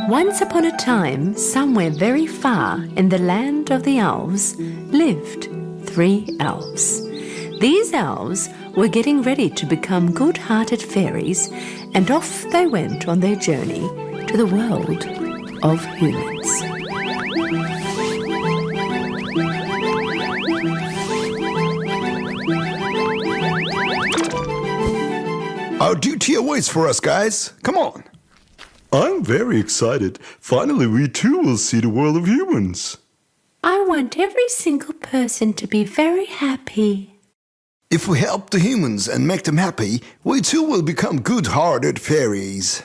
Once upon a time, somewhere very far in the land of the Elves, lived 3 elves. These elves were getting ready to become good-hearted fairies, and off they went on their journey to the world of humans. Our duty awaits for us, guys. Come on. I'm very excited. Finally, we too will see the world of humans. I want every single person to be very happy. If we help the humans and make them happy, we too will become good-hearted fairies.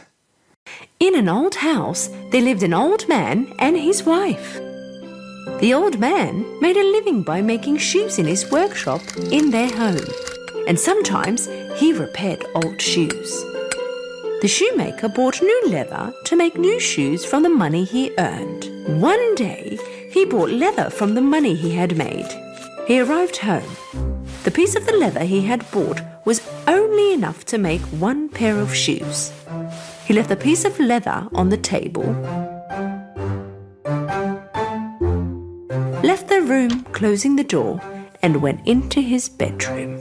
In an old house, there lived an old man and his wife. The old man made a living by making shoes in his workshop in their home, and sometimes he repaired old shoes. The shoemaker bought new leather to make new shoes from the money he earned. One day, he bought leather from the money he had made. He arrived home. The piece of the leather he had bought was only enough to make 1 pair of shoes. He left the piece of leather on the table, left the room, closing the door, and went into his bedroom.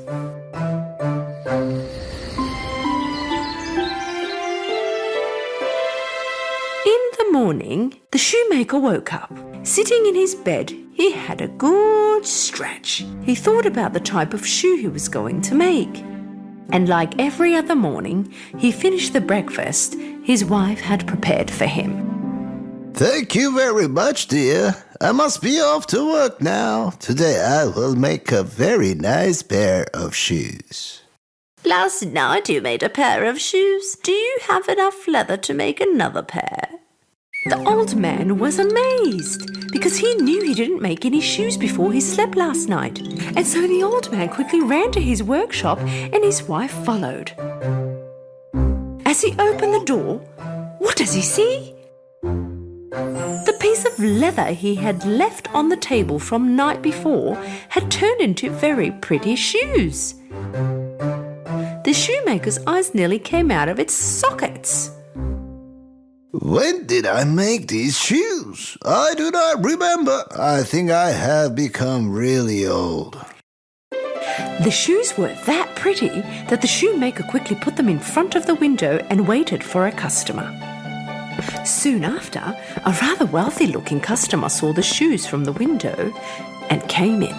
In the morning, the shoemaker woke up. Sitting in his bed, he had a good stretch. He thought about the type of shoe he was going to make. And like every other morning, he finished the breakfast his wife had prepared for him. Thank you very much, dear. I must be off to work now. Today I will make a very nice pair of shoes. Last night you made a pair of shoes. Do you have enough leather to make another pair? The old man was amazed because he knew he didn't make any shoes before he slept last night. And so the old man quickly ran to his workshop and his wife followed. As he opened the door, what does he see? The piece of leather he had left on the table from night before had turned into very pretty shoes. The shoemaker's eyes nearly came out of its sockets. When did I make these shoes? I do not remember. I think I have become really old. The shoes were that pretty that the shoemaker quickly put them in front of the window and waited for a customer. Soon after, a rather wealthy-looking customer saw the shoes from the window and came in.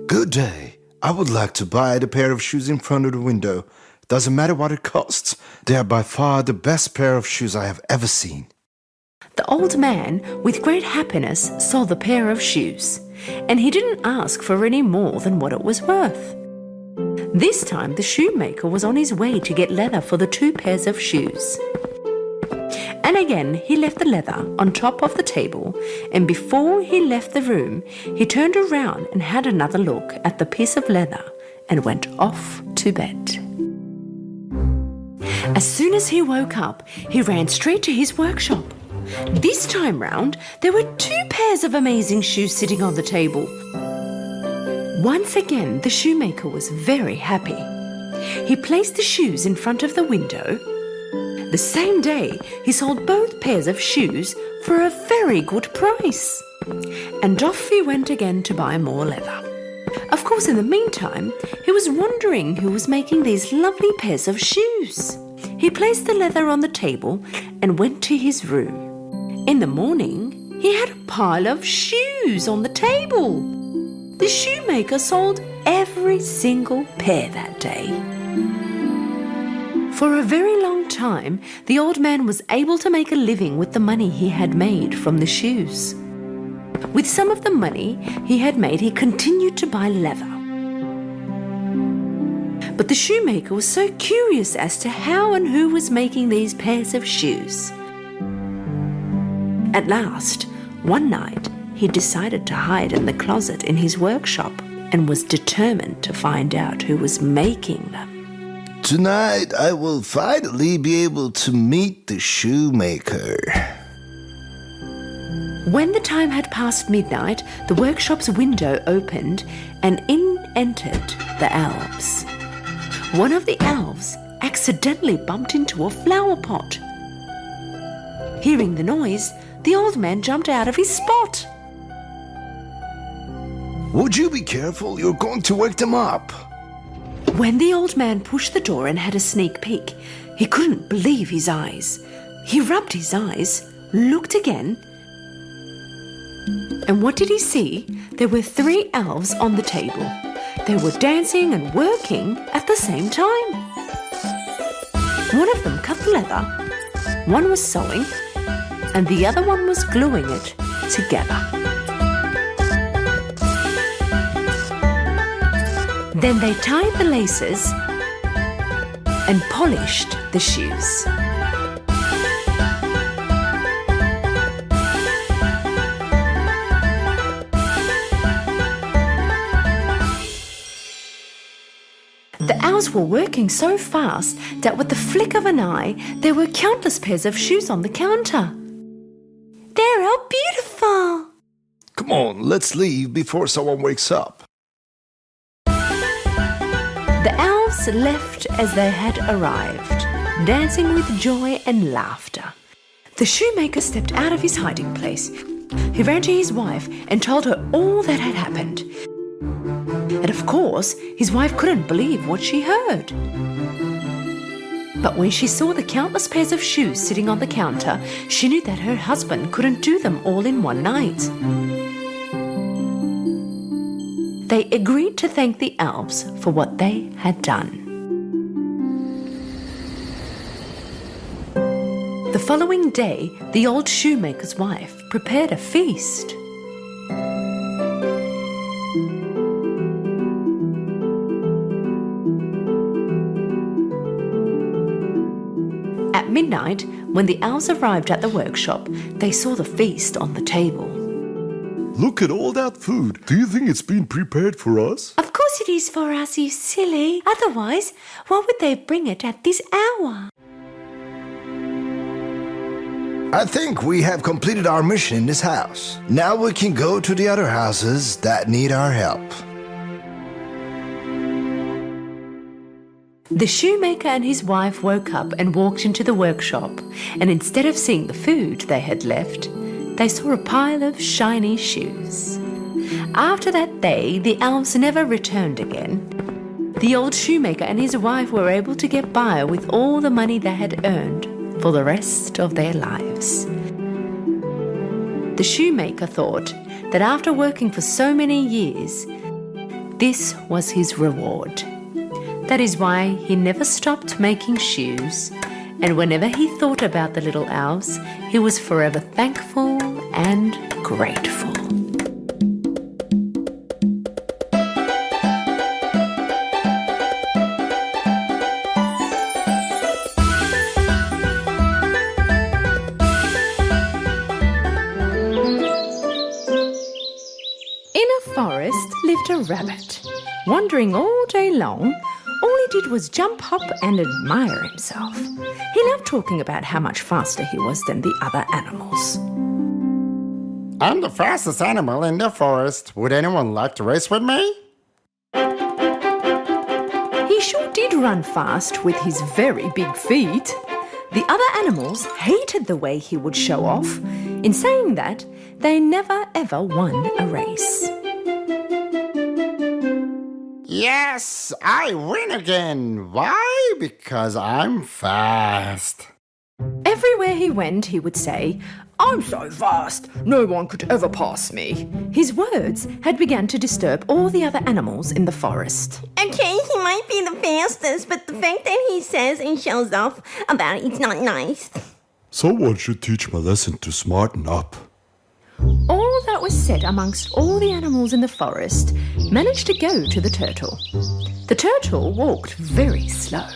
Good day. I would like to buy the pair of shoes in front of the window. Doesn't matter what it costs. They are by far the best pair of shoes I have ever seen. The old man, with great happiness, saw the pair of shoes, and he didn't ask for any more than what it was worth. This time the shoemaker was on his way to get leather for the 2 pairs of shoes. And again he left the leather on top of the table, and before he left the room, he turned around and had another look at the piece of leather and went off to bed. As soon as he woke up, he ran straight to his workshop. This time round, there were 2 pairs of amazing shoes sitting on the table. Once again, the shoemaker was very happy. He placed the shoes in front of the window. The same day, he sold both pairs of shoes for a very good price. And off he went again to buy more leather. Of course, in the meantime, he was wondering who was making these lovely pairs of shoes. He placed the leather on the table and went to his room. In the morning, he had a pile of shoes on the table. The shoemaker sold every single pair that day. For a very long time, the old man was able to make a living with the money he had made from the shoes. With some of the money he had made, he continued to buy leather. But the shoemaker was so curious as to how and who was making these pairs of shoes. At last, one night, he decided to hide in the closet in his workshop and was determined to find out who was making them. Tonight I will finally be able to meet the shoemaker. When the time had passed midnight, the workshop's window opened and in entered the elves. One of the elves accidentally bumped into a flower pot. Hearing the noise, the old man jumped out of his spot. Would you be careful? You're going to wake them up. When the old man pushed the door and had a sneak peek, he couldn't believe his eyes. He rubbed his eyes, looked again, and what did he see? There were 3 elves on the table. They were dancing and working at the same time. One of them cut the leather, one was sewing, and the other one was gluing it together. Then they tied the laces and polished the shoes. The elves were working so fast that with the flick of an eye, there were countless pairs of shoes on the counter. They're all beautiful. Come on, let's leave before someone wakes up. The elves left as they had arrived, dancing with joy and laughter. The shoemaker stepped out of his hiding place. He ran to his wife and told her all that had happened. And of course, his wife couldn't believe what she heard. But when she saw the countless pairs of shoes sitting on the counter, she knew that her husband couldn't do them all in one night. They agreed to thank the elves for what they had done. The following day, the old shoemaker's wife prepared a feast. At midnight, when the elves arrived at the workshop, they saw the feast on the table. Look at all that food. Do you think it's been prepared for us? Of course it is for us, you silly. Otherwise, why would they bring it at this hour? I think we have completed our mission in this house. Now we can go to the other houses that need our help. The shoemaker and his wife woke up and walked into the workshop, and instead of seeing the food they had left, they saw a pile of shiny shoes. After that day, the elves never returned again. The old shoemaker and his wife were able to get by with all the money they had earned for the rest of their lives. The shoemaker thought that after working for so many years, this was his reward. That is why he never stopped making shoes, and whenever he thought about the little elves, he was forever thankful and grateful. In a forest lived a rabbit. Wandering all day long, all he did was jump up and admire himself. He loved talking about how much faster he was than the other animals. I'm the fastest animal in the forest. Would anyone like to race with me? He sure did run fast with his very big feet. The other animals hated the way he would show off. In saying that, they never ever won a race. Yes, I win again. Why? Because I'm fast. Everywhere he went, he would say, "I'm so fast, no one could ever pass me." His words had begun to disturb all the other animals in the forest. Okay, he might be the fastest, but the fact that he says and shows off about it's not nice. Someone should teach my lesson to smarten up. All that was said amongst all the animals in the forest managed to go to the turtle. The turtle walked very slow.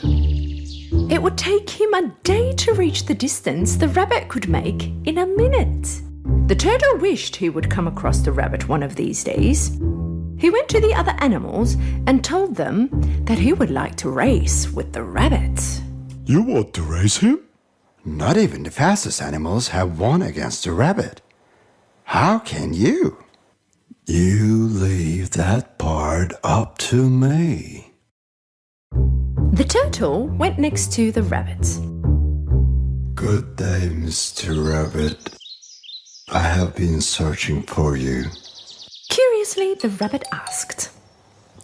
It would take him a day to reach the distance the rabbit could make in a minute. The turtle wished he would come across the rabbit one of these days. He went to the other animals and told them that he would like to race with the rabbit. You want to race him? Not even the fastest animals have won against the rabbit. How can you? You leave that part up to me. The turtle went next to the rabbit. Good day, Mr. Rabbit. I have been searching for you. Curiously, the rabbit asked.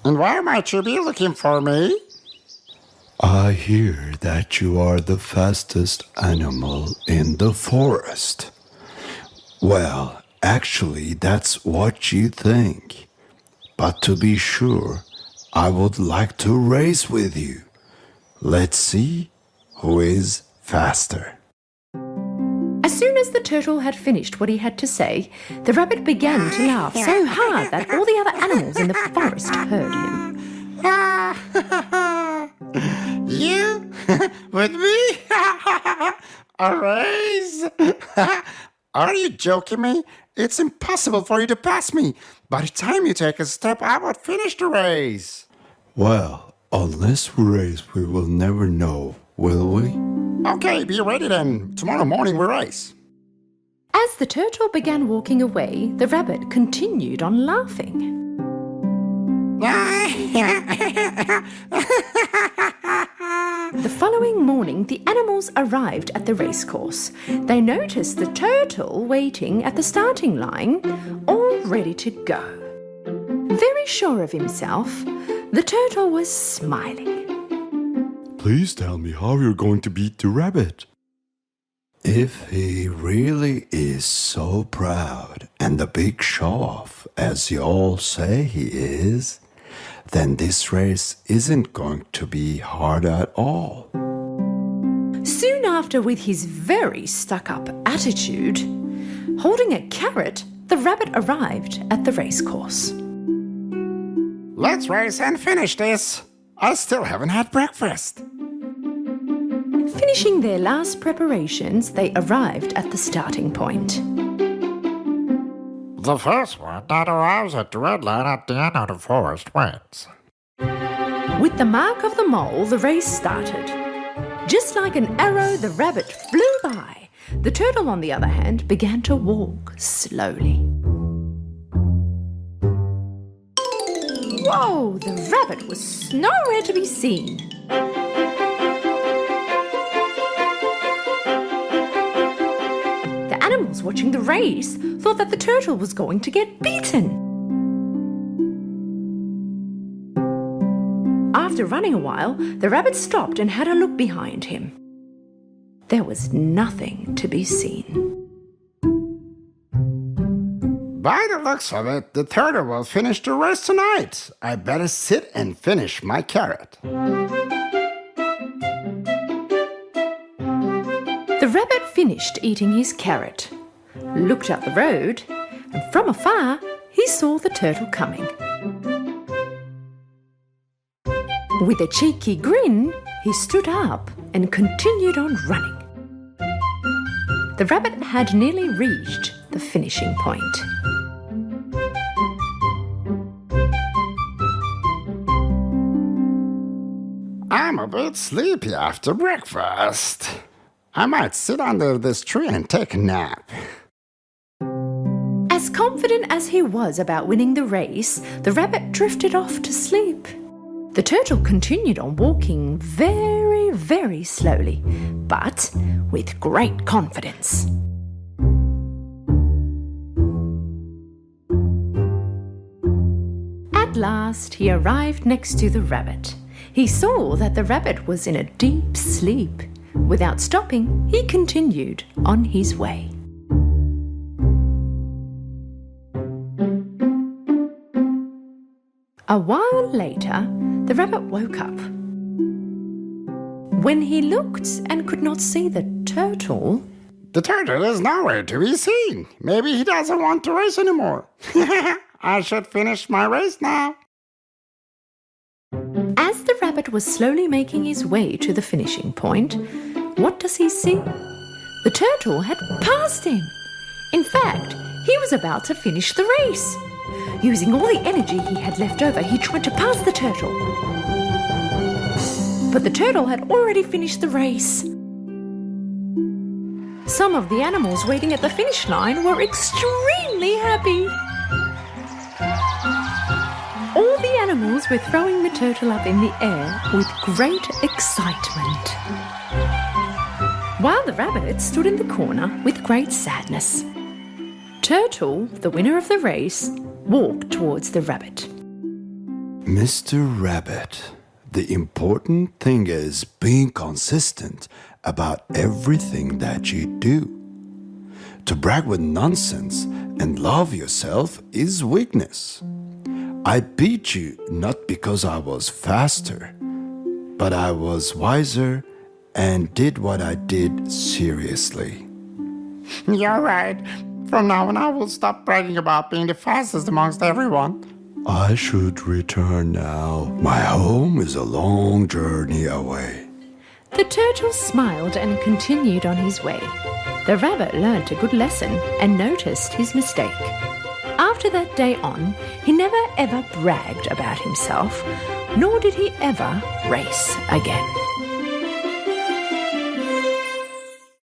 And why might you be looking for me? I hear that you are the fastest animal in the forest. Well, actually, that's what you think. But to be sure, I would like to race with you. Let's see who is faster. As soon as the turtle had finished what he had to say, the rabbit began to laugh so hard that all the other animals in the forest heard him. You? With me? A race? Are you joking me? It's impossible for you to pass me. By the time you take a step, I would finish the race. Well, unless we race, we will never know, will we? Okay, be ready then. Tomorrow morning we race. As the turtle began walking away, the rabbit continued on laughing. The following morning, the animals arrived at the racecourse. They noticed the turtle waiting at the starting line, all ready to go. Very sure of himself, the turtle was smiling. Please tell me how you're going to beat the rabbit. If he really is so proud and a big show-off, as you all say he is, then this race isn't going to be hard at all. Soon after, with his very stuck-up attitude, holding a carrot, the rabbit arrived at the racecourse. Let's race and finish this. I still haven't had breakfast. Finishing their last preparations, they arrived at the starting point. The first one that arrives at the red line at the end of the forest wins. With the mark of the mole, the race started. Just like an arrow, the rabbit flew by. The turtle, on the other hand, began to walk slowly. Whoa! The rabbit was nowhere to be seen. The animals watching the race thought that the turtle was going to get beaten. After running a while, the rabbit stopped and had a look behind him. There was nothing to be seen. By the looks of it, the turtle will finish the race tonight. I better sit and finish my carrot. The rabbit finished eating his carrot, looked up the road, and from afar he saw the turtle coming. With a cheeky grin, he stood up and continued on running. The rabbit had nearly reached the finishing point. I'm a bit sleepy after breakfast. I might sit under this tree and take a nap. As confident as he was about winning the race, the rabbit drifted off to sleep. The turtle continued on walking very, very slowly, but with great confidence. At last, he arrived next to the rabbit. He saw that the rabbit was in a deep sleep. Without stopping, he continued on his way. A while later, the rabbit woke up. When he looked and could not see the turtle, The turtle is nowhere to be seen. Maybe he doesn't want to race anymore. I should finish my race now. as the rabbit was slowly making his way to the finishing point, what does he see? The turtle had passed him. In fact, he was about to finish the race. Using all the energy he had left over, he tried to pass the turtle. But the turtle had already finished the race. Some of the animals waiting at the finish line were extremely happy. All the animals animals were throwing the turtle up in the air with great excitement, while the rabbit stood in the corner with great sadness. Turtle, the winner of the race, walked towards the rabbit. Mr. Rabbit, the important thing is being consistent about everything that you do. To brag with nonsense and love yourself is weakness. I beat you not because I was faster, but I was wiser and did what I did seriously. You're right. From now on, I will stop bragging about being the fastest amongst everyone. I should return now. My home is a long journey away. The turtle smiled and continued on his way. The rabbit learnt a good lesson and noticed his mistake. After that day on, he never ever bragged about himself, nor did he ever race again.